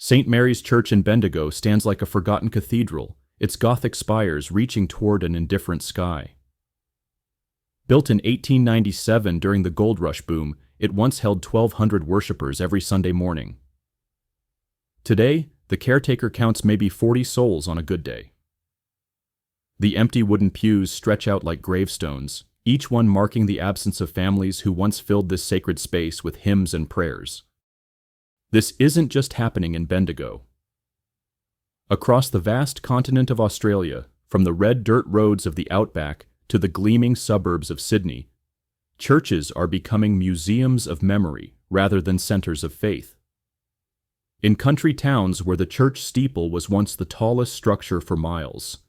St. Mary's Church in Bendigo stands like a forgotten cathedral, its Gothic spires reaching toward an indifferent sky. Built in 1897 during the gold rush boom, it once held 1,200 worshippers every Sunday morning. Today, the caretaker counts maybe 40 souls on a good day. The empty wooden pews stretch out like gravestones, each one marking the absence of families who once filled this sacred space with hymns and prayers. This isn't just happening in Bendigo. Across the vast continent of Australia, from the red dirt roads of the outback to the gleaming suburbs of Sydney, churches are becoming museums of memory rather than centers of faith. In country towns where the church steeple was once the tallest structure for miles,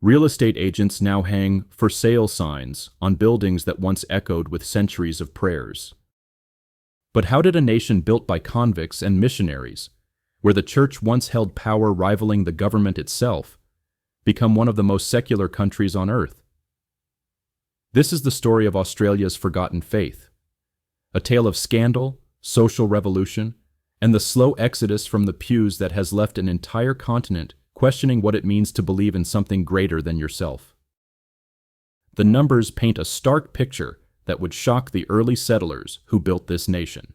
real estate agents now hang "for sale" signs on buildings that once echoed with centuries of prayers. But how did a nation built by convicts and missionaries, where the church once held power rivaling the government itself, become one of the most secular countries on earth? This is the story of Australia's forgotten faith, a tale of scandal, social revolution, and the slow exodus from the pews that has left an entire continent questioning what it means to believe in something greater than yourself. The numbers paint a stark picture that would shock the early settlers who built this nation.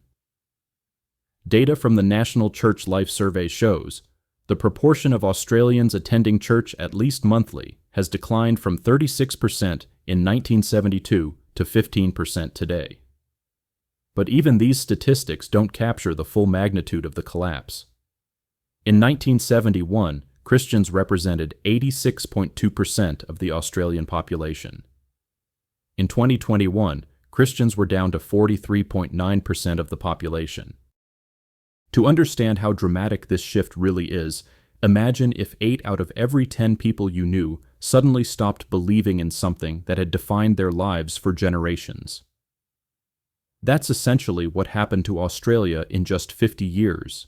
Data from the National Church Life Survey shows the proportion of Australians attending church at least monthly has declined from 36% in 1972 to 15% today. But even these statistics don't capture the full magnitude of the collapse. In 1971, Christians represented 86.2% of the Australian population. In 2021, Christians were down to 43.9% of the population. To understand how dramatic this shift really is, imagine if 8 out of every 10 people you knew suddenly stopped believing in something that had defined their lives for generations. That's essentially what happened to Australia in just 50 years.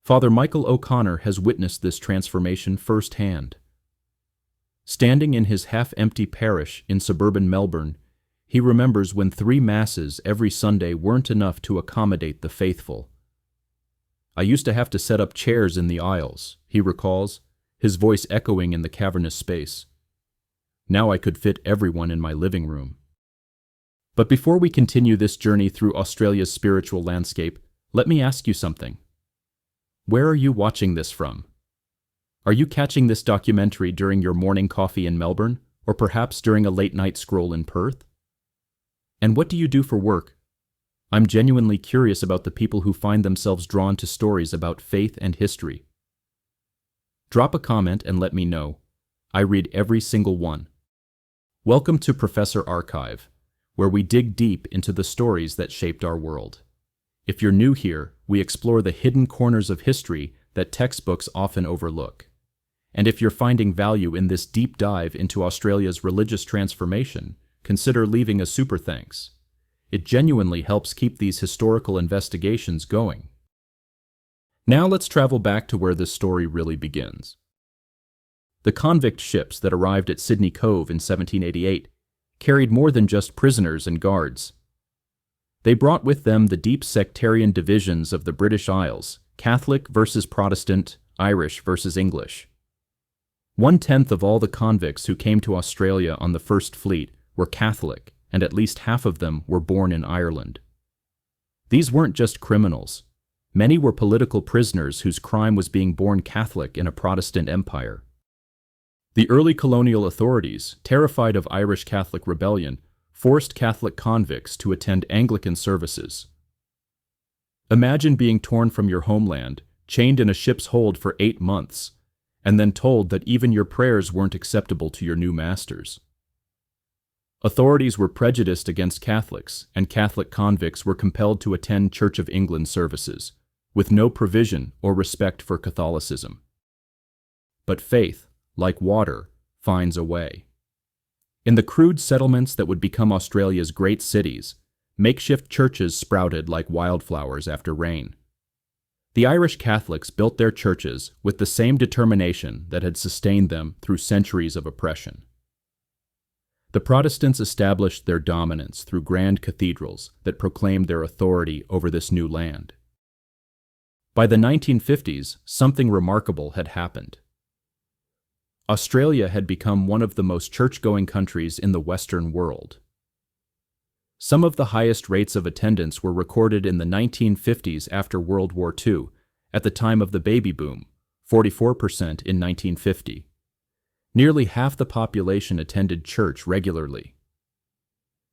Father Michael O'Connor has witnessed this transformation firsthand. Standing in his half-empty parish in suburban Melbourne, he remembers when 3 masses every Sunday weren't enough to accommodate the faithful. "I used to have to set up chairs in the aisles," he recalls, his voice echoing in the cavernous space. "Now I could fit everyone in my living room." But before we continue this journey through Australia's spiritual landscape, let me ask you something. Where are you watching this from? Are you catching this documentary during your morning coffee in Melbourne, or perhaps during a late-night scroll in Perth? And what do you do for work? I'm genuinely curious about the people who find themselves drawn to stories about faith and history. Drop a comment and let me know. I read every single one. Welcome to Professor Archive, where we dig deep into the stories that shaped our world. If you're new here, we explore the hidden corners of history that textbooks often overlook. And if you're finding value in this deep dive into Australia's religious transformation, consider leaving a super thanks. It genuinely helps keep these historical investigations going. Now let's travel back to where this story really begins. The convict ships that arrived at Sydney Cove in 1788 carried more than just prisoners and guards. They brought with them the deep sectarian divisions of the British Isles, Catholic versus Protestant, Irish versus English. 1/10 of all the convicts who came to Australia on the First Fleet were Catholic, and at least half of them were born in Ireland. These weren't just criminals. Many were political prisoners whose crime was being born Catholic in a Protestant empire. The early colonial authorities, terrified of Irish Catholic rebellion, forced Catholic convicts to attend Anglican services. Imagine being torn from your homeland, chained in a ship's hold for 8 months, and then told that even your prayers weren't acceptable to your new masters. Authorities were prejudiced against Catholics, and Catholic convicts were compelled to attend Church of England services, with no provision or respect for Catholicism. But faith, like water, finds a way. In the crude settlements that would become Australia's great cities, makeshift churches sprouted like wildflowers after rain. The Irish Catholics built their churches with the same determination that had sustained them through centuries of oppression. The Protestants established their dominance through grand cathedrals that proclaimed their authority over this new land. By the 1950s, something remarkable had happened. Australia had become one of the most church-going countries in the Western world. Some of the highest rates of attendance were recorded in the 1950s after World War II, at the time of the baby boom, 44% in 1950. Nearly half the population attended church regularly.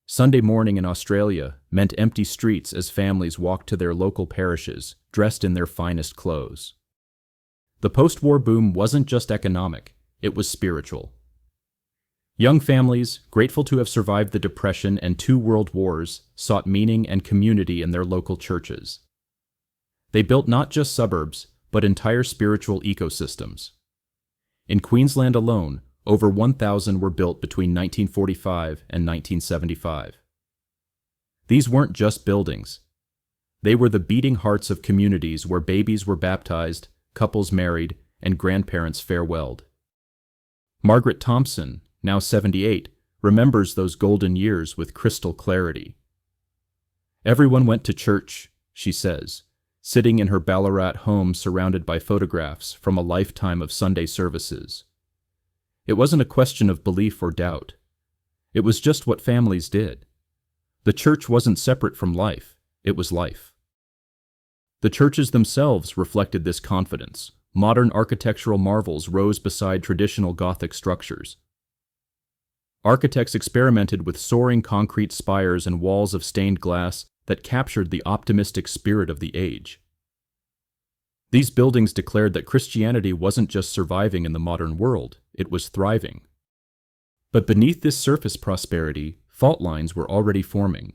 Sunday morning in Australia meant empty streets as families walked to their local parishes, dressed in their finest clothes. The post-war boom wasn't just economic, it was spiritual. Young families, grateful to have survived the Depression and 2 world wars, sought meaning and community in their local churches. They built not just suburbs, but entire spiritual ecosystems. In Queensland alone, over 1,000 were built between 1945 and 1975. These weren't just buildings. They were the beating hearts of communities where babies were baptized, couples married, and grandparents farewelled. Margaret Thompson, now 78, remembers those golden years with crystal clarity. Everyone went to church, she says, sitting in her Ballarat home surrounded by photographs from a lifetime of Sunday services. It wasn't a question of belief or doubt. It was just what families did. The church wasn't separate from life, it was life. The churches themselves reflected this confidence. Modern architectural marvels rose beside traditional Gothic structures. Architects experimented with soaring concrete spires and walls of stained glass that captured the optimistic spirit of the age. These buildings declared that Christianity wasn't just surviving in the modern world, it was thriving. But beneath this surface prosperity, fault lines were already forming.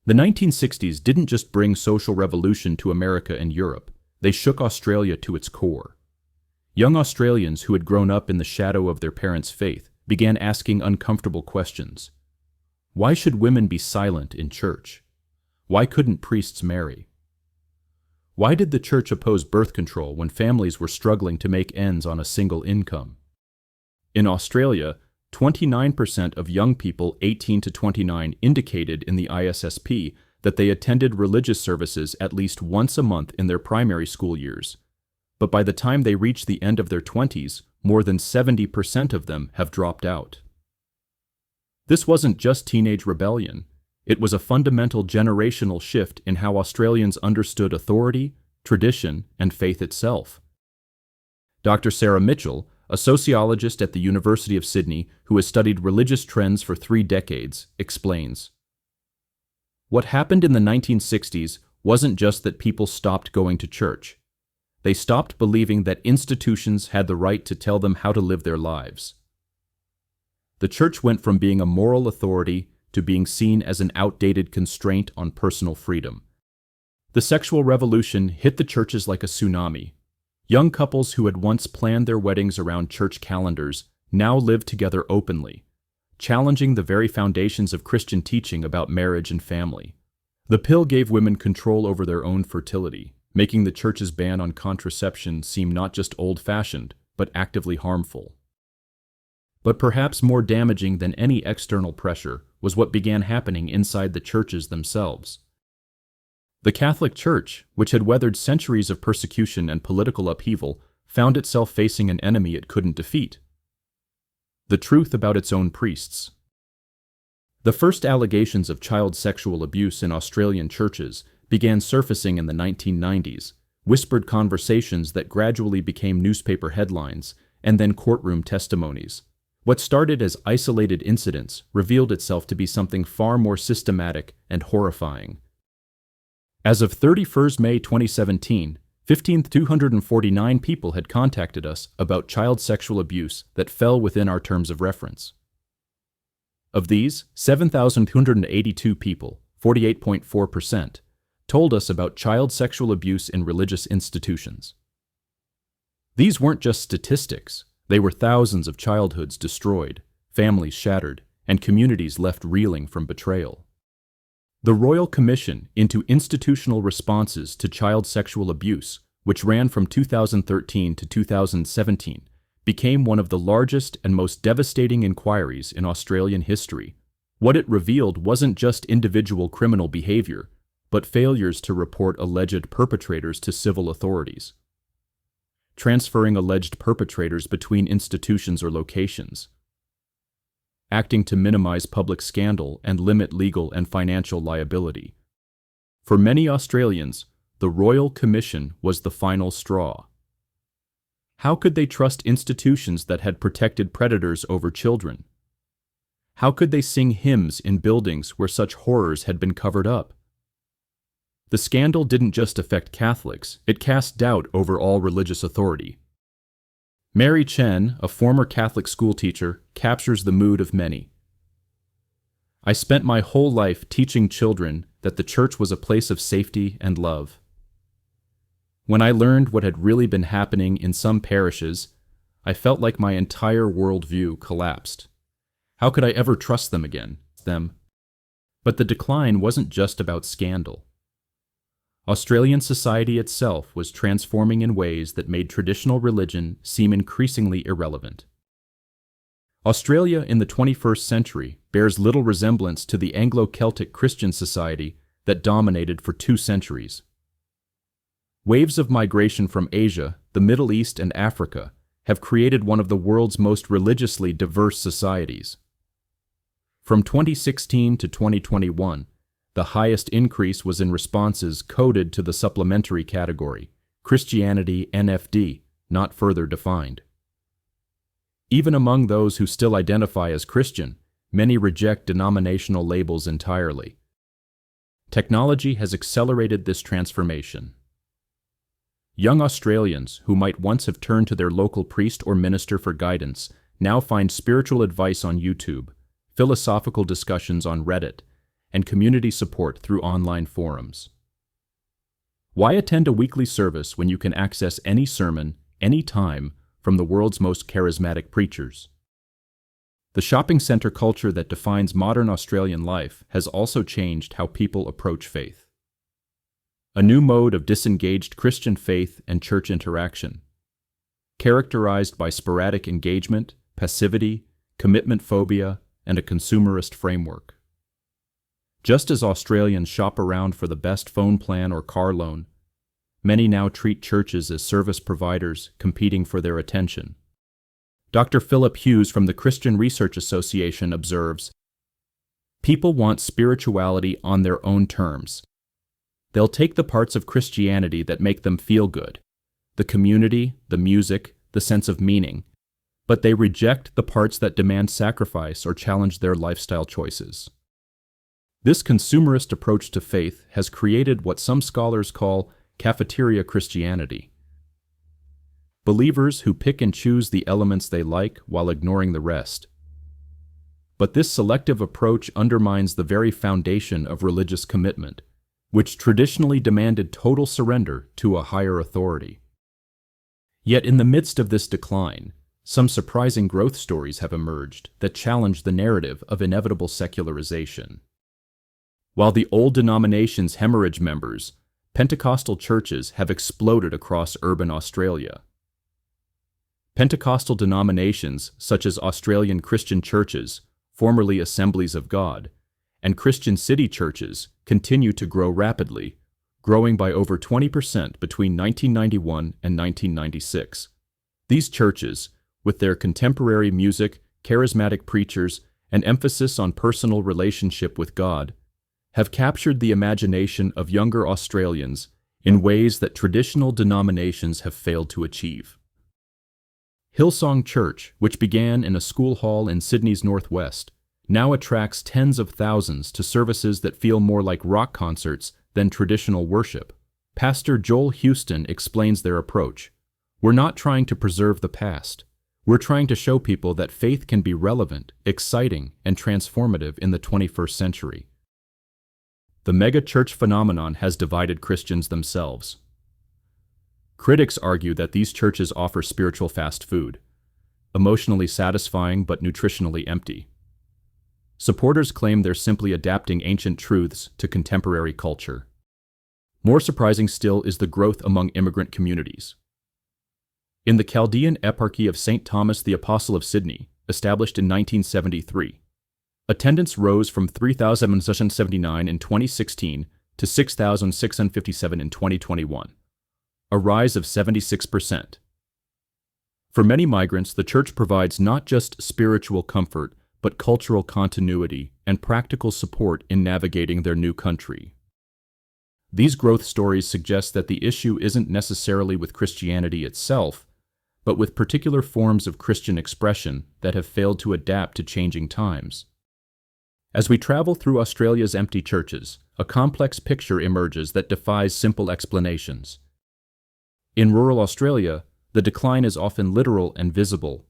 The 1960s didn't just bring social revolution to America and Europe, they shook Australia to its core. Young Australians who had grown up in the shadow of their parents' faith began asking uncomfortable questions. Why should women be silent in church? Why couldn't priests marry? Why did the church oppose birth control when families were struggling to make ends on a single income? In Australia, 29% of young people 18 to 29 indicated in the ISSP that they attended religious services at least once a month in their primary school years. But by the time they reach the end of their 20s, more than 70% of them have dropped out. This wasn't just teenage rebellion. It was a fundamental generational shift in how Australians understood authority, tradition, and faith itself. Dr. Sarah Mitchell, a sociologist at the University of Sydney who has studied religious trends for 3 decades, explains, "What happened in the 1960s wasn't just that people stopped going to church. They stopped believing that institutions had the right to tell them how to live their lives. The church went from being a moral authority to being seen as an outdated constraint on personal freedom. The sexual revolution hit the churches like a tsunami. Young couples who had once planned their weddings around church calendars now lived together openly, challenging the very foundations of Christian teaching about marriage and family. The pill gave women control over their own fertility, making the church's ban on contraception seem not just old-fashioned, but actively harmful. But perhaps more damaging than any external pressure was what began happening inside the churches themselves. The Catholic Church, which had weathered centuries of persecution and political upheaval, found itself facing an enemy it couldn't defeat: the truth about its own priests. The first allegations of child sexual abuse in Australian churches began surfacing in the 1990s, whispered conversations that gradually became newspaper headlines and then courtroom testimonies. What started as isolated incidents revealed itself to be something far more systematic and horrifying. As of 31st May 2017, 1,249 people had contacted us about child sexual abuse that fell within our terms of reference. Of these, 7,282 people, 48.4%, told us about child sexual abuse in religious institutions. These weren't just statistics, they were thousands of childhoods destroyed, families shattered, and communities left reeling from betrayal. The Royal Commission into Institutional Responses to Child Sexual Abuse, which ran from 2013 to 2017, became one of the largest and most devastating inquiries in Australian history. What it revealed wasn't just individual criminal behavior, but failures to report alleged perpetrators to civil authorities. Transferring alleged perpetrators between institutions or locations. Acting to minimize public scandal and limit legal and financial liability. For many Australians, the Royal Commission was the final straw. How could they trust institutions that had protected predators over children? How could they sing hymns in buildings where such horrors had been covered up? The scandal didn't just affect Catholics, it cast doubt over all religious authority. Mary Chen, a former Catholic schoolteacher, captures the mood of many. I spent my whole life teaching children that the church was a place of safety and love. When I learned what had really been happening in some parishes, I felt like my entire worldview collapsed. How could I ever trust them again? But the decline wasn't just about scandal. Australian society itself was transforming in ways that made traditional religion seem increasingly irrelevant. Australia in the 21st century bears little resemblance to the Anglo-Celtic Christian society that dominated for 2 centuries. Waves of migration from Asia, the Middle East, and Africa have created one of the world's most religiously diverse societies. From 2016 to 2021, the highest increase was in responses coded to the supplementary category, Christianity NFD, not further defined. Even among those who still identify as Christian, many reject denominational labels entirely. Technology has accelerated this transformation. Young Australians who might once have turned to their local priest or minister for guidance now find spiritual advice on YouTube, philosophical discussions on Reddit, and community support through online forums. Why attend a weekly service when you can access any sermon, anytime, from the world's most charismatic preachers? The shopping center culture that defines modern Australian life has also changed how people approach faith. A new mode of disengaged Christian faith and church interaction, characterized by sporadic engagement, passivity, commitment phobia, and a consumerist framework. Just as Australians shop around for the best phone plan or car loan, many now treat churches as service providers competing for their attention. Dr. Philip Hughes from the Christian Research Association observes, "People want spirituality on their own terms. They'll take the parts of Christianity that make them feel good, the community, the music, the sense of meaning, but they reject the parts that demand sacrifice or challenge their lifestyle choices." This consumerist approach to faith has created what some scholars call cafeteria Christianity. Believers who pick and choose the elements they like while ignoring the rest. But this selective approach undermines the very foundation of religious commitment, which traditionally demanded total surrender to a higher authority. Yet in the midst of this decline, some surprising growth stories have emerged that challenge the narrative of inevitable secularization. While the old denominations hemorrhage members, Pentecostal churches have exploded across urban Australia. Pentecostal denominations such as Australian Christian churches, formerly Assemblies of God, and Christian city churches continue to grow rapidly, growing by over 20% between 1991 and 1996. These churches, with their contemporary music, charismatic preachers, and emphasis on personal relationship with God, have captured the imagination of younger Australians in ways that traditional denominations have failed to achieve. Hillsong Church, which began in a school hall in Sydney's northwest, now attracts tens of thousands to services that feel more like rock concerts than traditional worship. Pastor Joel Houston explains their approach. "We're not trying to preserve the past. We're trying to show people that faith can be relevant, exciting, and transformative in the 21st century." The mega-church phenomenon has divided Christians themselves. Critics argue that these churches offer spiritual fast food, emotionally satisfying but nutritionally empty. Supporters claim they're simply adapting ancient truths to contemporary culture. More surprising still is the growth among immigrant communities. In the Chaldean Eparchy of St. Thomas the Apostle of Sydney, established in 1973, attendance rose from 3,779 in 2016 to to 6,657 in 2021, a rise of 76%. For many migrants, the church provides not just spiritual comfort, but cultural continuity and practical support in navigating their new country. These growth stories suggest that the issue isn't necessarily with Christianity itself, but with particular forms of Christian expression that have failed to adapt to changing times. As we travel through Australia's empty churches, a complex picture emerges that defies simple explanations. In rural Australia, the decline is often literal and visible.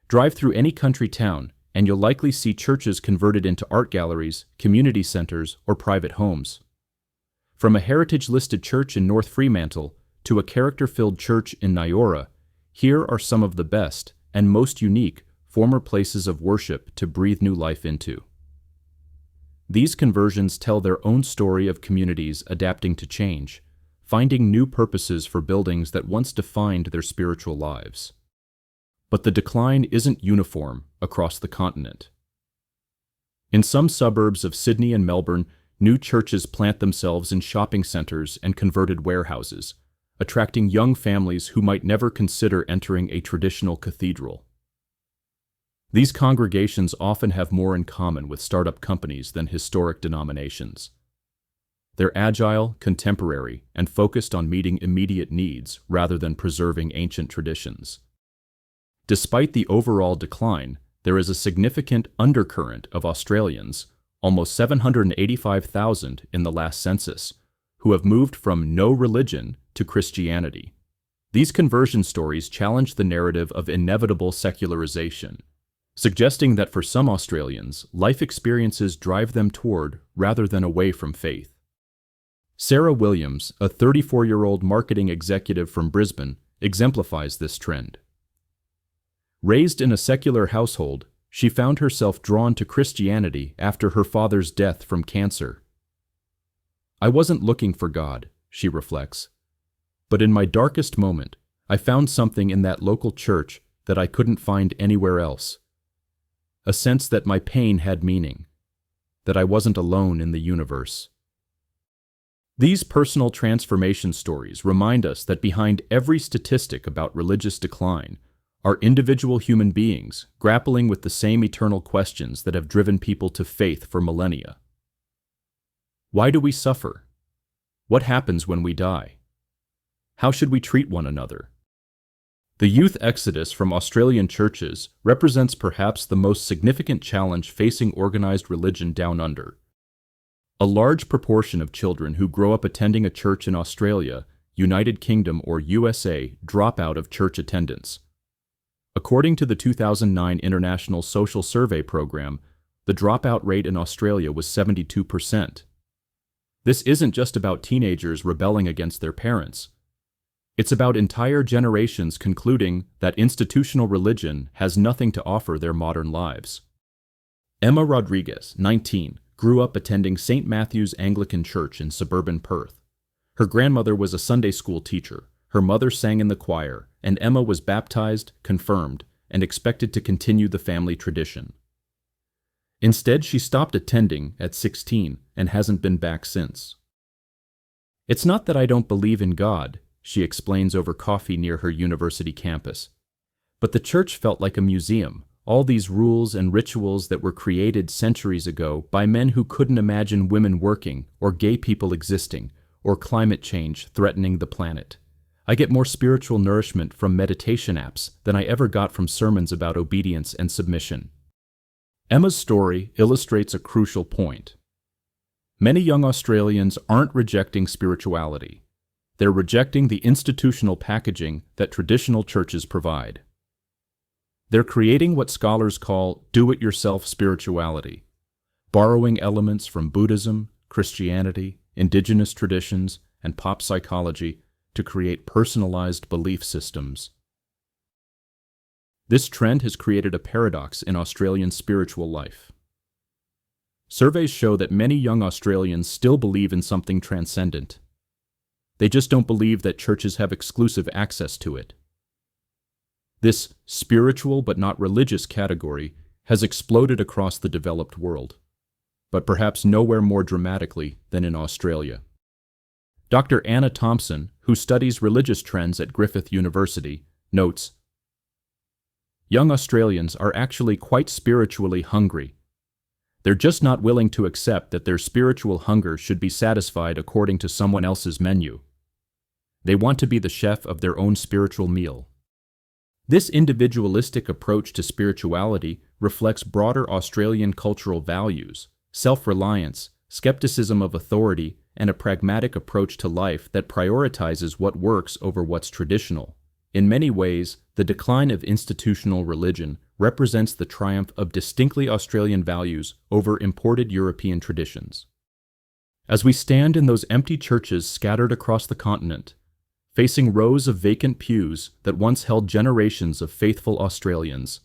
Drive through any country town, and you'll likely see churches converted into art galleries, community centers, or private homes. From a heritage-listed church in North Fremantle to a character-filled church in Nyora, here are some of the best and most unique former places of worship to breathe new life into. These conversions tell their own story of communities adapting to change, finding new purposes for buildings that once defined their spiritual lives. But the decline isn't uniform across the continent. In some suburbs of Sydney and Melbourne, new churches plant themselves in shopping centers and converted warehouses, attracting young families who might never consider entering a traditional cathedral. These congregations often have more in common with startup companies than historic denominations. They're agile, contemporary, and focused on meeting immediate needs rather than preserving ancient traditions. Despite the overall decline, there is a significant undercurrent of Australians, almost 785,000 in the last census, who have moved from no religion to Christianity. These conversion stories challenge the narrative of inevitable secularization, suggesting that for some Australians, life experiences drive them toward rather than away from faith. Sarah Williams, a 34-year-old marketing executive from Brisbane, exemplifies this trend. Raised in a secular household, she found herself drawn to Christianity after her father's death from cancer. "I wasn't looking for God," she reflects, "but in my darkest moment, I found something in that local church that I couldn't find anywhere else. A sense that my pain had meaning, that I wasn't alone in the universe." These personal transformation stories remind us that behind every statistic about religious decline are individual human beings grappling with the same eternal questions that have driven people to faith for millennia. Why do we suffer? What happens when we die? How should we treat one another? The youth exodus from Australian churches represents perhaps the most significant challenge facing organized religion down under. A large proportion of children who grow up attending a church in Australia, United Kingdom, or USA drop out of church attendance. According to the 2009 International Social Survey Program, the dropout rate in Australia was 72%. This isn't just about teenagers rebelling against their parents. It's about entire generations concluding that institutional religion has nothing to offer their modern lives. Emma Rodriguez, 19, grew up attending St. Matthew's Anglican Church in suburban Perth. Her grandmother was a Sunday school teacher, her mother sang in the choir, and Emma was baptized, confirmed, and expected to continue the family tradition. Instead, she stopped attending at 16 and hasn't been back since. "It's not that I don't believe in God," she explains over coffee near her university campus, "but the church felt like a museum. All these rules and rituals that were created centuries ago by men who couldn't imagine women working, or gay people existing, or climate change threatening the planet. I get more spiritual nourishment from meditation apps than I ever got from sermons about obedience and submission." Emma's story illustrates a crucial point. Many young Australians aren't rejecting spirituality. They're rejecting the institutional packaging that traditional churches provide. They're creating what scholars call do-it-yourself spirituality, borrowing elements from Buddhism, Christianity, indigenous traditions, and pop psychology to create personalized belief systems. This trend has created a paradox in Australian spiritual life. Surveys show that many young Australians still believe in something transcendent. They just don't believe that churches have exclusive access to it. This spiritual but not religious category has exploded across the developed world. but perhaps nowhere more dramatically than in Australia. Dr. Anna Thompson, who studies religious trends at Griffith University, notes, "Young Australians are actually quite spiritually hungry. They're just not willing to accept that their spiritual hunger should be satisfied according to someone else's menu. They want to be the chef of their own spiritual meal." This individualistic approach to spirituality reflects broader Australian cultural values, self-reliance, skepticism of authority, and a pragmatic approach to life that prioritizes what works over what's traditional. In many ways, the decline of institutional religion represents the triumph of distinctly Australian values over imported European traditions. As we stand in those empty churches scattered across the continent, facing rows of vacant pews that once held generations of faithful Australians,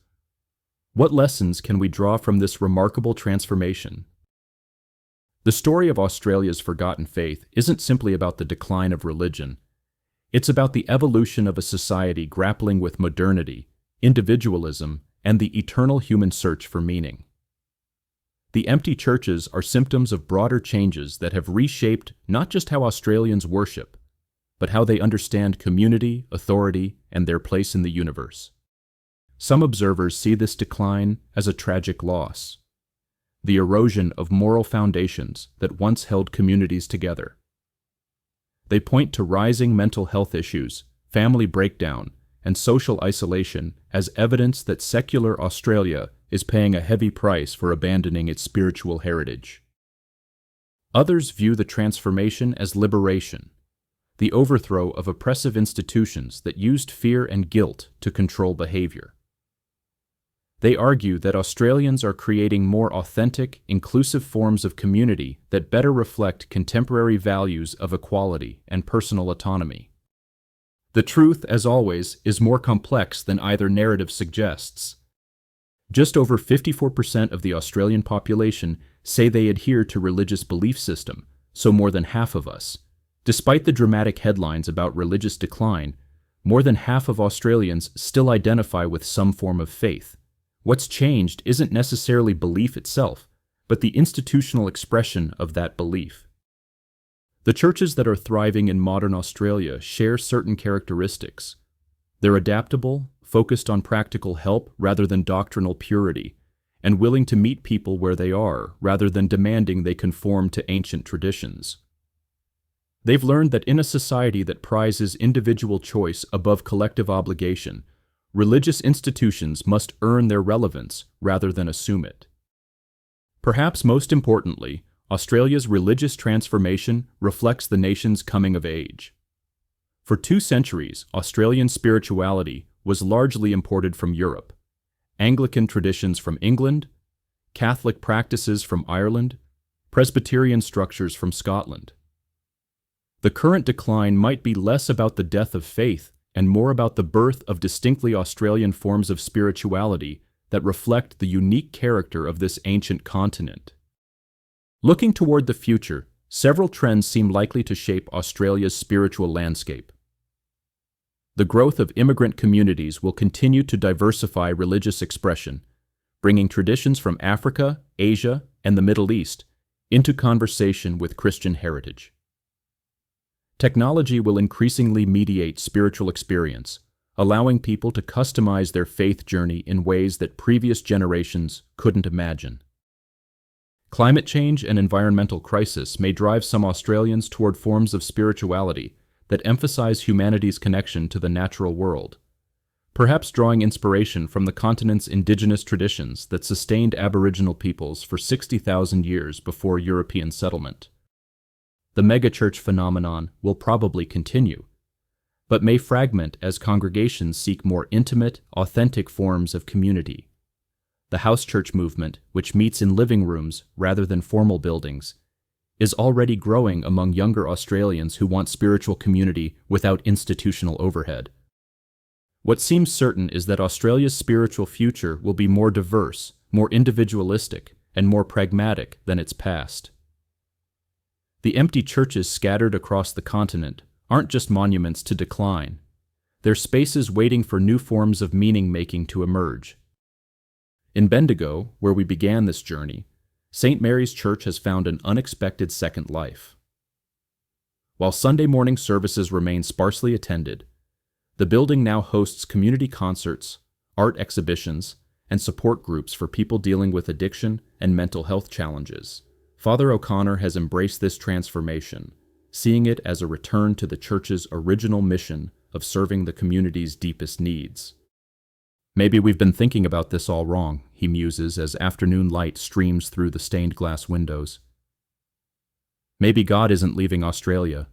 what lessons can we draw from this remarkable transformation? The story of Australia's forgotten faith isn't simply about the decline of religion. It's about the evolution of a society grappling with modernity, individualism, and the eternal human search for meaning. The empty churches are symptoms of broader changes that have reshaped not just how Australians worship, but how they understand community, authority, and their place in the universe. Some observers see this decline as a tragic loss, the erosion of moral foundations that once held communities together. They point to rising mental health issues, family breakdown, and social isolation as evidence that secular Australia is paying a heavy price for abandoning its spiritual heritage. Others view the transformation as liberation, the overthrow of oppressive institutions that used fear and guilt to control behavior. They argue that Australians are creating more authentic, inclusive forms of community that better reflect contemporary values of equality and personal autonomy. The truth, as always, is more complex than either narrative suggests. Just over 54% of the Australian population say they adhere to religious belief system, so more than half of us. Despite the dramatic headlines about religious decline, more than half of Australians still identify with some form of faith. What's changed isn't necessarily belief itself, but the institutional expression of that belief. The churches that are thriving in modern Australia share certain characteristics. They're adaptable, focused on practical help rather than doctrinal purity, and willing to meet people where they are rather than demanding they conform to ancient traditions. They've learned that in a society that prizes individual choice above collective obligation, religious institutions must earn their relevance rather than assume it. Perhaps most importantly, Australia's religious transformation reflects the nation's coming of age. For 2 centuries, Australian spirituality was largely imported from Europe, Anglican traditions from England, Catholic practices from Ireland, Presbyterian structures from Scotland. The current decline might be less about the death of faith and more about the birth of distinctly Australian forms of spirituality that reflect the unique character of this ancient continent. Looking toward the future, several trends seem likely to shape Australia's spiritual landscape. The growth of immigrant communities will continue to diversify religious expression, bringing traditions from Africa, Asia, and the Middle East into conversation with Christian heritage. Technology will increasingly mediate spiritual experience, allowing people to customize their faith journey in ways that previous generations couldn't imagine. Climate change and environmental crisis may drive some Australians toward forms of spirituality that emphasize humanity's connection to the natural world, perhaps drawing inspiration from the continent's indigenous traditions that sustained Aboriginal peoples for 60,000 years before European settlement. The megachurch phenomenon will probably continue, but may fragment as congregations seek more intimate, authentic forms of community. The house church movement, which meets in living rooms rather than formal buildings, is already growing among younger Australians who want spiritual community without institutional overhead. What seems certain is that Australia's spiritual future will be more diverse, more individualistic, and more pragmatic than its past. The empty churches scattered across the continent aren't just monuments to decline. They're spaces waiting for new forms of meaning-making to emerge. In Bendigo, where we began this journey, St. Mary's Church has found an unexpected second life. While Sunday morning services remain sparsely attended, the building now hosts community concerts, art exhibitions, and support groups for people dealing with addiction and mental health challenges. Father O'Connor has embraced this transformation, seeing it as a return to the church's original mission of serving the community's deepest needs. "Maybe we've been thinking about this all wrong," he muses as afternoon light streams through the stained glass windows. "Maybe God isn't leaving Australia.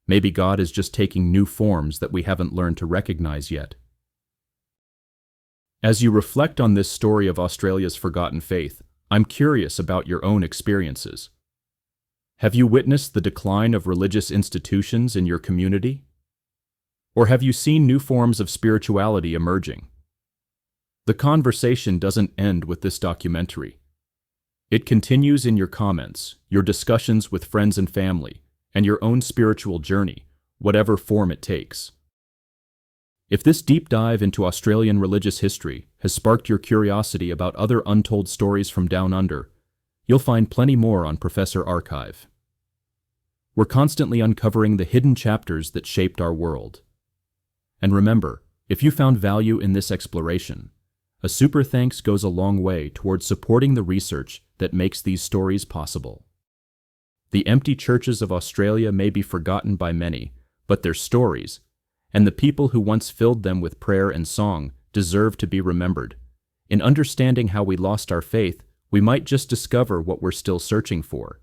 Maybe God is just taking new forms that we haven't learned to recognize yet." As you reflect on this story of Australia's forgotten faith, I'm curious about your own experiences. Have you witnessed the decline of religious institutions in your community? Or have you seen new forms of spirituality emerging? The conversation doesn't end with this documentary. It continues in your comments, your discussions with friends and family, and your own spiritual journey, whatever form it takes. If this deep dive into Australian religious history has sparked your curiosity about other untold stories from down under, you'll find plenty more on Professor Archive. We're constantly uncovering the hidden chapters that shaped our world. And remember, if you found value in this exploration, a super thanks goes a long way towards supporting the research that makes these stories possible. The empty churches of Australia may be forgotten by many, but their stories, and the people who once filled them with prayer and song, deserve to be remembered. In understanding how we lost our faith, we might just discover what we're still searching for.